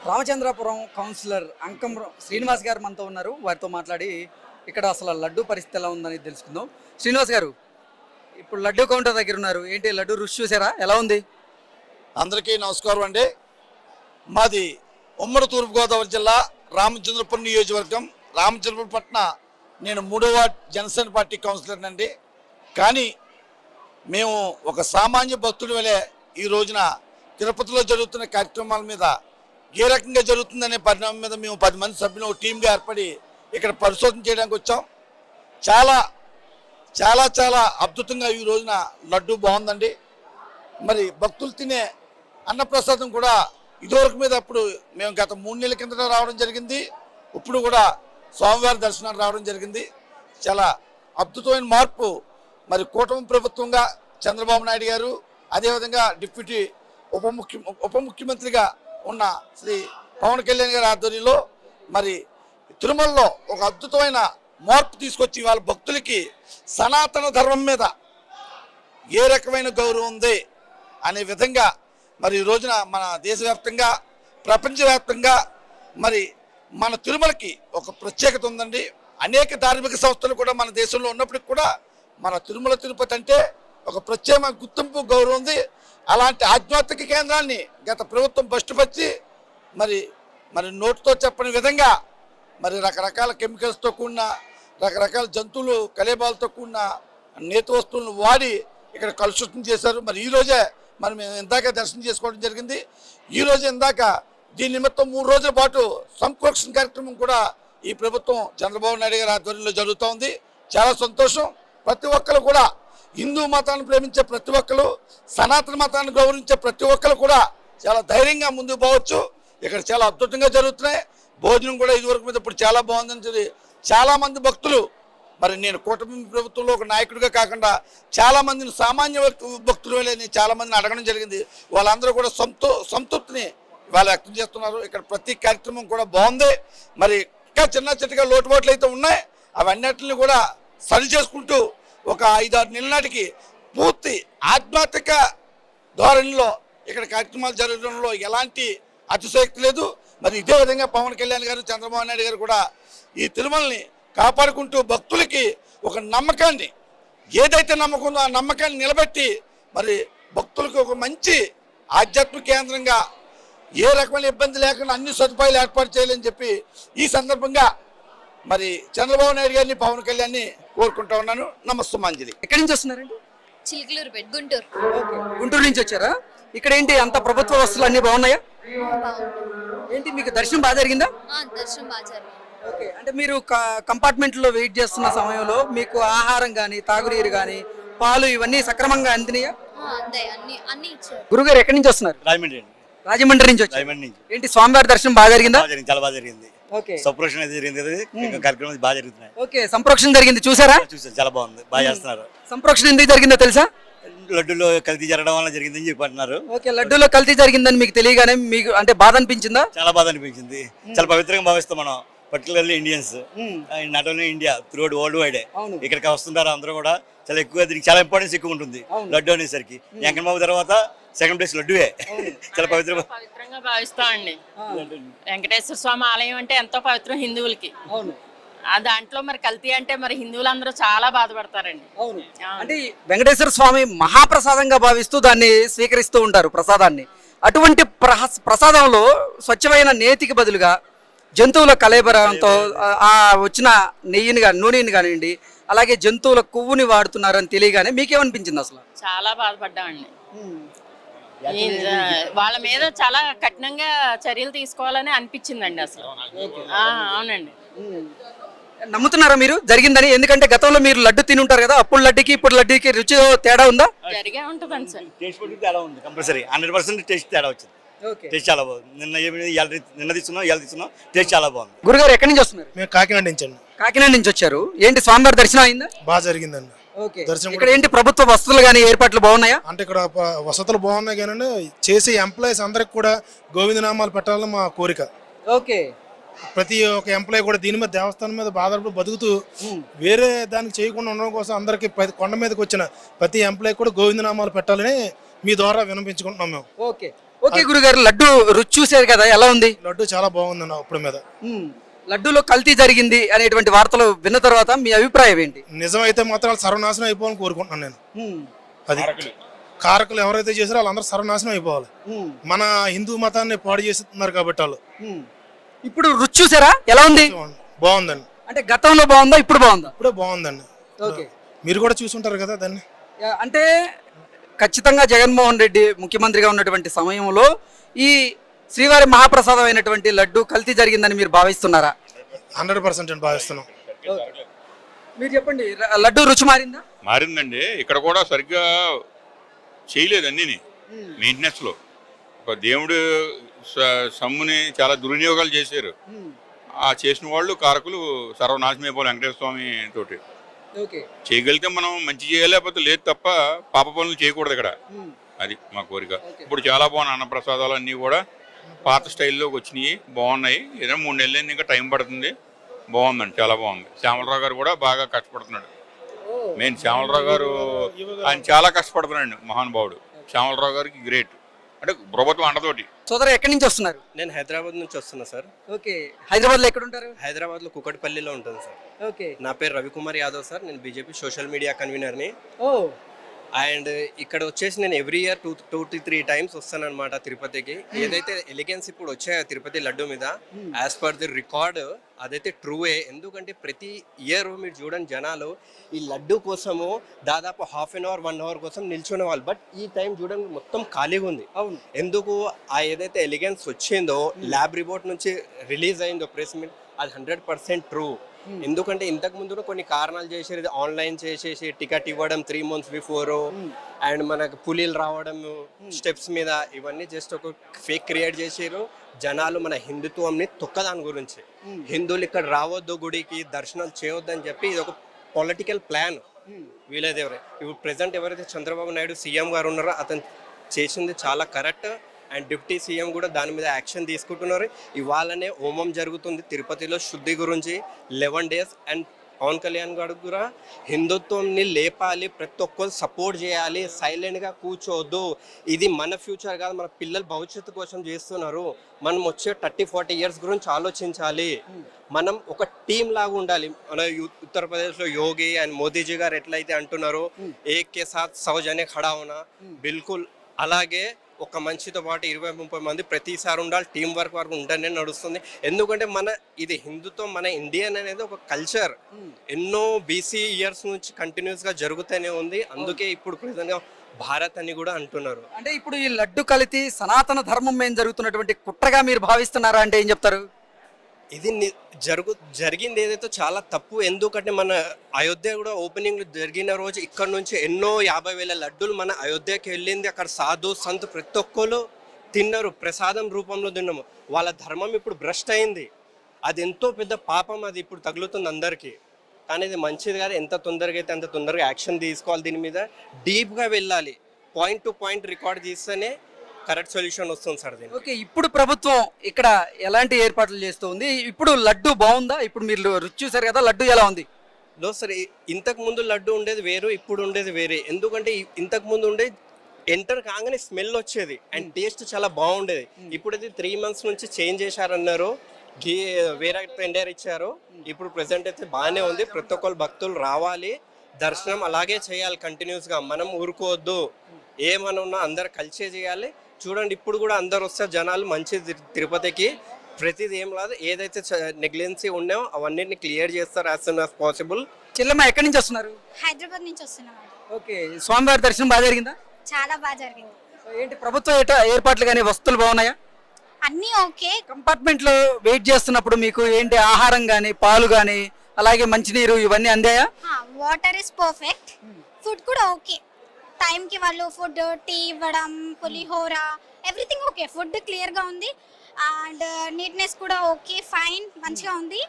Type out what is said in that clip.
Ramachandrapuram councillor అంకం శ్రీనివాస్ గారు మనతో ఉన్నారు. వారితో మాట్లాడి ఇక్కడ అసలు లడ్డు పరిస్థితి ఎలా ఉందని తెలుసుకుందాం. శ్రీనివాస్ గారు, ఇప్పుడు లడ్డు కౌంటర్ దగ్గర ఉన్నారు. ఏంటి లడ్డు రుచి చూసారా, ఎలా ఉంది? అందరికీ నమస్కారం అండి. మాది ఉమ్మడి తూర్పుగోదావరి జిల్లా రామచంద్రపురం నియోజకవర్గం. రామచంద్రపురం పట్టణ నేను 3వ వార్డ్ జనసేన పార్టీ కౌన్సిలర్ అండి. కానీ మేము ఒక సామాన్య భక్తుడి వలె ఈ రోజున తిరుపతిలో జరుగుతున్న కార్యక్రమాల మీద ఏ రకంగా జరుగుతుందనే పరిణామం మీద మేము 10 మంది సభ్యులు ఒక టీంగా ఏర్పడి ఇక్కడ పరిశోధన చేయడానికి వచ్చాం. చాలా చాలా చాలా అద్భుతంగా ఈ రోజున లడ్డు బాగుందండి. మరి భక్తులు తినే అన్నప్రసాదం కూడా ఇదివరకు మీద అప్పుడు మేము గత 3 నెలల కిందట రావడం జరిగింది. ఇప్పుడు కూడా స్వామివారి దర్శనానికి రావడం జరిగింది. చాలా అద్భుతమైన మార్పు. మరి కూటమి ప్రభుత్వంగా చంద్రబాబు నాయుడు గారు, అదేవిధంగా డిప్యూటీ ఉప ముఖ్యమంత్రిగా ఉన్న శ్రీ పవన్ కళ్యాణ్ గారి ఆధ్వర్యంలో మరి తిరుమలలో ఒక అద్భుతమైన మార్పు తీసుకొచ్చి వాళ్ళ భక్తులకి సనాతన ధర్మం మీద ఏ రకమైన గౌరవం ఉంది అనే విధంగా మరి ఈ రోజున మన దేశవ్యాప్తంగా ప్రపంచవ్యాప్తంగా మరి మన తిరుమలకి ఒక ప్రత్యేకత ఉందండి. అనేక ధార్మిక సంస్థలు కూడా మన దేశంలో ఉన్నప్పటికి కూడా మన తిరుమల తిరుపతి అంటే ఒక ప్రత్యేక గుర్తింపు, గౌరవం ఉంది. అలాంటి ఆధ్యాత్మిక కేంద్రాన్ని గత ప్రభుత్వం భ్రష్టుపరిచి మరి మరి నోటితో చెప్పని విధంగా మరి రకరకాల కెమికల్స్తో కూడిన రకరకాల జంతువులు కలేబాలతో కూడిన నేతి వస్తువులను వాడి ఇక్కడ కలుషితం చేశారు. మరి ఈరోజే మరి మేము ఇందాక దర్శనం చేసుకోవడం జరిగింది. ఈరోజు ఇందాక దీని నిమిత్తం 3 రోజుల పాటు సంప్రోక్షణ కార్యక్రమం కూడా ఈ ప్రభుత్వం చంద్రబాబు నాయుడు గారి ఆధ్వర్యంలో జరుగుతూ ఉంది. చాలా సంతోషం. ప్రతి ఒక్కరు కూడా హిందూ మతాన్ని ప్రేమించే ప్రతి ఒక్కరు, సనాతన మతాన్ని గౌరవించే ప్రతి ఒక్కరు కూడా చాలా ధైర్యంగా ముందుకు పోవచ్చు. ఇక్కడ చాలా అద్భుతంగా జరుగుతున్నాయి. భోజనం కూడా ఇదివరకు మీద ఇప్పుడు చాలా బాగుందని చాలామంది భక్తులు, మరి నేను కూటమి ప్రభుత్వంలో ఒక నాయకుడిగా కాకుండా చాలామందిని సామాన్య భక్తులు నేను చాలామందిని అడగడం జరిగింది. వాళ్ళందరూ కూడా సంతృప్తిని వాళ్ళు వ్యక్తం చేస్తున్నారు. ఇక్కడ ప్రతి కార్యక్రమం కూడా బాగుంది. మరి ఇంకా చిన్న చిన్నగా లోటుబాట్లు అయితే ఉన్నాయి. అవన్నిటిని కూడా సరి చేసుకుంటూ ఒక 5-6 నెలల నాటికి పూర్తి ఆధ్యాత్మిక ధోరణిలో ఇక్కడ కార్యక్రమాలు జరగడంలో ఎలాంటి అతిశయోక్తి లేదు. మరి ఇదే విధంగా పవన్ కళ్యాణ్ గారు, చంద్రబాబు నాయుడు గారు కూడా ఈ తిరుమలని కాపాడుకుంటూ భక్తులకి ఒక నమ్మకాన్ని, ఏదైతే నమ్మకం ఉందో ఆ నమ్మకాన్ని నిలబెట్టి మరి భక్తులకు ఒక మంచి ఆధ్యాత్మిక కేంద్రంగా ఏ రకమైన ఇబ్బంది లేకుండా అన్ని సదుపాయాలు ఏర్పాటు చేయాలని చెప్పి ఈ సందర్భంగా మరి చంద్రబాబు నాయుడు గారిని, పవన్ కళ్యాణ్ని కోరుకుంటా ఉన్నాను. నమస్తమాంజలి. ఎక్కడి నుంచి వస్తున్నారండి? చిలుకలూరుపేట, గుంటూరు. గుంటూరు నుంచి వచ్చారా? ఇక్కడ ఏంటి అంత ప్రభుత్వ వస్తువులు అన్ని బాగున్నాయా? ఏంటి మీకు దర్శనం బాగా జరిగిందా? దర్శనం బాగా జరిగింది. ఓకే, అంటే మీరు కంపార్ట్మెంట్లో వెయిట్ చేస్తున్న సమయంలో మీకు ఆహారం కానీ, తాగునీరు కానీ, పాలు ఇవన్నీ సక్రమంగా అందినాయా? అంతే, అన్ని ఇచ్చారు. గురుగారు ఎక్కడి నుంచి వస్తున్నారు? రాజమండ్రి అండి. రాజమండ్రి నుంచి వచ్చారు. రాజమండ్రి నుంచి. ఏంటి స్వామివారి దర్శనం బాగా జరిగిందా? చాలా బాగా జరిగింది. ఓకే, సంప్రోక్షణ జరిగింది కదా, ఇంకా కార్యక్రమాలు బాగా జరుగుతున్నాయి. ఓకే, సంప్రోక్షణ జరిగింది, చూసారా? చూసాను, చాలా బాగుంది, బాగా చేస్తున్నారు. సంప్రోక్షణ ఎందుకు జరిగిందో తెలుసా? లడ్డూలో కల్తీ జరగడం వల్ల జరిగిందని చెప్పి అంటున్నారు. ఓకే, లడ్డూలో కల్తీ జరిగిందని మీకు తెలియగానే మీకు అంటే బాధ అనిపించిందా? చాలా బాధ అనిపించింది. చాలా పవిత్రంగా భావిస్తాం మనం, particularly Indians, not only India, throughout world wide. ఇక్కడికి వస్తుంటారు అందరూ కూడా. చాలా ఎక్కువ, దీనికి చాలా ఇంపార్టెన్స్ ఎక్కువ ఉంటుంది లడ్డు అనేసరికి. వెంకటబాబు తర్వాత సెకండ్ ప్లేస్ లడ్డువే. చాలా పవిత్రంగా భావిస్తామండి. వెంకటేశ్వర స్వామి ఆలయం అంటే ఎంతో పవిత్రం హిందువులకి. దాంట్లో మరి కల్తీ అంటే మరి హిందువులందరూ చాలా బాధపడతారండి. అవును, అంటే వెంకటేశ్వర స్వామి మహాప్రసాదంగా భావిస్తూ దాన్ని స్వీకరిస్తూ ఉంటారు ప్రసాదాన్ని. అటువంటి ప్రసాదంలో స్వచ్ఛమైన నేతికి బదులుగా జంతువుల కళేబరంతో ఆ వచ్చిన నెయ్యిని కానీ, నూనెని కానివ్వండి, అలాగే జంతువుల కొవ్వుని వాడుతున్నారని తెలియగానే మీకేమనిపించింది అసలు? చాలా బాధపడ్డామండి. వాళ్ళ మీద చాలా కఠినంగా చర్యలు తీసుకోవాలని అనిపించిందండి అసలు. అవునండి. నమ్ముతున్నారా మీరు జరిగిందని? ఎందుకంటే గతంలో మీరు లడ్డు తిని ఉంటారు కదా, అప్పుడు లడ్డుకి ఇప్పుడు లడ్డుకి రుచి తేడా ఉందా? జరిగే ఉంటుంది సార్. టేస్ట్ తేడా ఉంది, కంపల్సరీ 100% టేస్ట్ తేడా వచ్చింది. టేస్ట్ చాలా బాగుంది. నిన్న తీసుకున్నాం, ఇవాళ తీసుకున్నాం, టేస్ట్ చాలా బాగుంది. గురుగారు ఎక్కడి నుంచి వస్తున్నారు? మేము కాకినాడ నుంచి అండి. కాకినాడ నుంచి వచ్చారు. ఏంటి స్వామివారి దర్శనం అయిందా? బాగా జరిగిందండి. ఇక్కడ ఏంటి ప్రభుత్వ వసతులు కానీ ఏర్పాట్లు బాగున్నాయా? అంటే ఇక్కడ వసతులు బాగున్నాయి కానీ చేసే ఎంప్లాయీస్ అందరికి కూడా గోవిందనామాలు పెట్టాలని మా కోరిక. ఓకే, ప్రతి ఒక్క ఎంప్లాయీ కూడా దీని మీద, దేవస్థానం మీద బాధపడి బతుకుతూ వేరే దానికి చేయకుండా ఉండడం కోసం అందరికి కొండ మీదకి వచ్చిన ప్రతి ఎంప్లాయీ కూడా గోవిందనామాలు పెట్టాలని మీ ద్వారా వినిపించుకుంటున్నాం మేము. ఓకే, ఓకే గురుగారు, లడ్డు రుచి చూశారు కదా, ఎలా ఉంది? లడ్డు చాలా బాగుందన్న అప్పుడు మీద. లడ్డూలో కల్తీ జరిగింది అనేటువంటి వార్తలు విన్న తర్వాత మీ అభిప్రాయం ఏంటి? నిజమైతే మాత్రం వాళ్ళు సర్వనాశనం అయిపోవాలని కోరుకుంటున్నాను నేను. అది కారకులు ఎవరైతే చేసారో వాళ్ళందరూ సర్వనాశనం అయిపోవాలి. మన హిందూ మతాన్ని పాడు చేస్తున్నారు కాబట్టి వాళ్ళు. ఇప్పుడు రుచి చూసారా, ఎలా ఉంది? బాగుందండి. అంటే గతంలో బాగుందా, ఇప్పుడు బాగుందా? ఇప్పుడే బాగుందండి. ఓకే. మీరు కూడా చూసుంటారు కదా దాన్ని. అంటే ఖచ్చితంగా జగన్మోహన్ రెడ్డి ముఖ్యమంత్రిగా ఉన్నటువంటి సమయంలో ఈ శ్రీవారి మహాప్రసాదం అయినటువంటి లడ్డు కల్తీ జరిగిందని మీరు భావిస్తున్నారా? 100% అని భావిస్తున్నాం. మీరు చెప్పండి, లడ్డు రుచి మారిందా? మారిందండి. ఇక్కడ కూడా సరిగ్గా చేయలేదు అన్నీ మెయింటెనెన్స్లో. ఒక దేవుడు సమ్ముని చాలా దుర్వినియోగాలు చేశారు. ఆ చేసిన వాళ్ళు కారకులు సర్వనాశనం అయిపోవాలి వెంకటేశ్వర స్వామి తోటి. చేయగలిగితే మనం మంచి చేయాలి, లేకపోతే లేదు తప్ప పాప పనులు చేయకూడదు ఇక్కడ. అది మా కోరిక. ఇప్పుడు చాలా బాగున్నాయి అన్నప్రసాదాలు అన్నీ కూడా పాత స్టైల్లోకి వచ్చినాయి, బాగున్నాయి. ఏదో 3 నెలలు ఇంకా టైం పడుతుంది. బాగుందండి, చాలా బాగుంది. శ్యామలరావు గారు కూడా బాగా కష్టపడుతున్నాడు. మెయిన్ శ్యామలరావు గారు ఆయన చాలా కష్టపడుతున్నాడు, మహానుభావుడు. శ్యామలరావు గారికి గ్రేట్, అంటే ప్రభుత్వం అండతోటి. సోదరు ఎక్కడి నుంచి వస్తున్నారు? నేను హైదరాబాద్ నుంచి వస్తున్నా సార్. ఓకే. హైదరాబాద్ లో ఎక్కడ ఉంటారు? హైదరాబాద్ లో కుకట్పల్లిలో ఉంటాను సార్. ఓకే. నా పేరు రవికుమార్ యాదవ్ సార్. నేను బీజేపీ సోషల్ మీడియా కన్వీనర్ని. ఓ. అండ్ ఇక్కడ వచ్చేసి నేను ఎవ్రీ ఇయర్ 2 to 3 times వస్తాను అనమాట తిరుపతికి. ఏదైతే ఎలిగెన్స్ ఇప్పుడు వచ్చాయో తిరుపతి లడ్డు మీద, యాజ్ పర్ ది రికార్డ్ అదైతే ట్రూవే. ఎందుకంటే ప్రతి ఇయర్ మీరు చూడండి జనాలు ఈ లడ్డు కోసము దాదాపు 1/2 hour 1 hour కోసం నిల్చునే వాళ్ళు. బట్ ఈ టైం చూడండి మొత్తం ఖాళీగా ఉంది. అవును. ఎందుకు? ఆ ఏదైతే ఎలిగెన్స్ వచ్చిందో ల్యాబ్ రిపోర్ట్ నుంచి రిలీజ్ అయిందో ప్రెస్ మీట్, అది 100% ట్రూ. ఎందుకంటే ఇంతకు ముందు కొన్ని కారణాలు చేసేది, ఆన్లైన్ చేసేసి టికెట్ ఇవ్వడం 3 months బిఫోర్, అండ్ మనకు పులీలు రావడం స్టెప్స్ మీద, ఇవన్నీ జస్ట్ ఒక ఫేక్ క్రియేట్ చేసారు. జనాలు మన హిందుత్వంని తొక్కదాని గురించి, హిందువులు ఇక్కడ రావద్దు, గుడికి దర్శనాలు చేయొద్దు అని చెప్పి ఇది ఒక పొలిటికల్ ప్లాన్ వీళ్ళది. ఇప్పుడు ప్రెసెంట్ ఎవరైతే చంద్రబాబు నాయుడు సీఎం గారు ఉన్నారో అతను చేసింది చాలా కరెక్ట్. అండ్ డిప్యూటీ సీఎం కూడా దాని మీద యాక్షన్ తీసుకుంటున్నారు. ఇవాళనే హోమం జరుగుతుంది తిరుపతిలో శుద్ధి గురించి 11 days. అండ్ పవన్ కళ్యాణ్ గారు కూడా హిందుత్వంని లేపాలి, ప్రతి ఒక్కరు సపోర్ట్ చేయాలి, సైలెంట్గా కూర్చోవద్దు. ఇది మన ఫ్యూచర్ కాదు, మన పిల్లల భవిష్యత్తు కోసం చేస్తున్నారు. మనం వచ్చే 30-40 years గురించి ఆలోచించాలి. మనం ఒక టీం లాగా ఉండాలి. మన ఉత్తరప్రదేశ్లో యోగి అండ్ మోదీజీ గారు ఎట్లయితే అంటున్నారో ఏక్ కే సాత్ 100 జనే ఖడా హోనా, బిల్కుల్ అలాగే ఒక మనిషితో పాటు 20-30 మంది ప్రతిసారి ఉండాలి. టీం వర్క్ ఉంటేనే నడుస్తుంది. ఎందుకంటే మన ఇది హిందుత్వం, మన ఇండియన్ అనేది ఒక కల్చర్ ఎన్నో BC years నుంచి కంటిన్యూస్గా జరుగుతూనే ఉంది. అందుకే ఇప్పుడు ప్రజెంట్గా భారత్ అని కూడా అంటున్నారు. అంటే ఇప్పుడు ఈ లడ్డు కలితి సనాతన ధర్మం మీద జరుగుతున్నటువంటి కుట్రగా మీరు భావిస్తున్నారా అంటే ఏం చెప్తారు? ఇది జరిగింది ఏదైతే చాలా తప్పు. ఎందుకంటే మన అయోధ్య కూడా ఓపెనింగ్ జరిగిన రోజు ఇక్కడ నుంచి ఎన్నో 50,000 లడ్డూలు మన అయోధ్యకి వెళ్ళింది. అక్కడ సాధు సంత్ ప్రతి ఒక్కరు తిన్నారు, ప్రసాదం రూపంలో తిన్నాము. వాళ్ళ ధర్మం ఇప్పుడు భ్రష్ట్ అయింది. అది ఎంతో పెద్ద పాపం, అది ఇప్పుడు తగులుతుంది అందరికీ. కానీ ఇది మంచిది కాదు. ఎంత తొందరగా అయితే అంత తొందరగా యాక్షన్ తీసుకోవాలి. దీని మీద డీప్గా వెళ్ళాలి. పాయింట్ టు పాయింట్ రికార్డ్ తీస్తేనే కరెక్ట్ సొల్యూషన్ వస్తుంది సార్. దీనికి ఓకే. ఇప్పుడు ప్రభుత్వం ఇక్కడ ఎలాంటి ఏర్పాట్లు చేస్తుంది? ఇప్పుడు లడ్డు బాగుందా? ఇప్పుడు మీరు రుచి చూసారు కదా, లడ్డు ఎలా ఉంది? లో సార్, ఇంతకు ముందు లడ్డు ఉండేది వేరు, ఇప్పుడు ఉండేది వేరే. ఎందుకంటే ఇంతకు ముందు ఉండేది ఎంటర్ కాగానే స్మెల్ వచ్చేది అండ్ టేస్ట్ చాలా బాగుండేది. ఇప్పుడు ఇది 3 months నుంచి చేంజ్ చేశారన్నారు, వేరే టెండర్ ఇచ్చారు. ఇప్పుడు ప్రెసెంట్ అయితే బాగానే ఉంది. ప్రతి ఒక్కరు భక్తులు రావాలి, దర్శనం అలాగే చేయాలి కంటిన్యూస్గా. మనం ఊరుకోవద్దు, ఏమన్నా ఉన్నా అందరు కలిసే చేయాలి. చూడండి ఇప్పుడు కూడా అందరు వస్తారు జనాలు మంచి తిరుపతికి. ప్రతిది ఏం కాదు, ఏదైతే నెగ్లెన్సీ ఉన్నాయో అవన్నీ క్లియర్ చేస్తారు యాజ్ సూన్ యాజ్ పాసిబుల్. చెల్లెమ్మ ఎక్కడి నుంచి వస్తున్నారు? హైదరాబాద్ నుంచి వస్తున్నాం. ఓకే. స్వామివారి దర్శనం బాగా జరిగిందా? చాలా బాగా జరిగింది. ఏంటి ప్రభుత్వం ఏర్పాట్లు కానీ వస్తువులు బాగున్నాయా? అన్నీ ఓకే. కంపార్ట్మెంట్ లో వెయిట్ చేస్తున్నప్పుడు మీకు ఏంటి ఆహారం కానీ, పాలు కానీ, అలాగే మంచినీరు ఇవన్నీ అందాయా? వాటర్ ఇస్ పర్ఫెక్ట్, ఫుడ్ కూడా ఓకే. టైంకి వాళ్ళు ఫుడ్, టీ ఇవ్వడం, పులిహోర, ఎవ్రీథింగ్ ఓకే. ఫుడ్ క్లియర్గా ఉంది అండ్ నీట్నెస్ కూడా ఓకే, ఫైన్, మంచిగా ఉంది.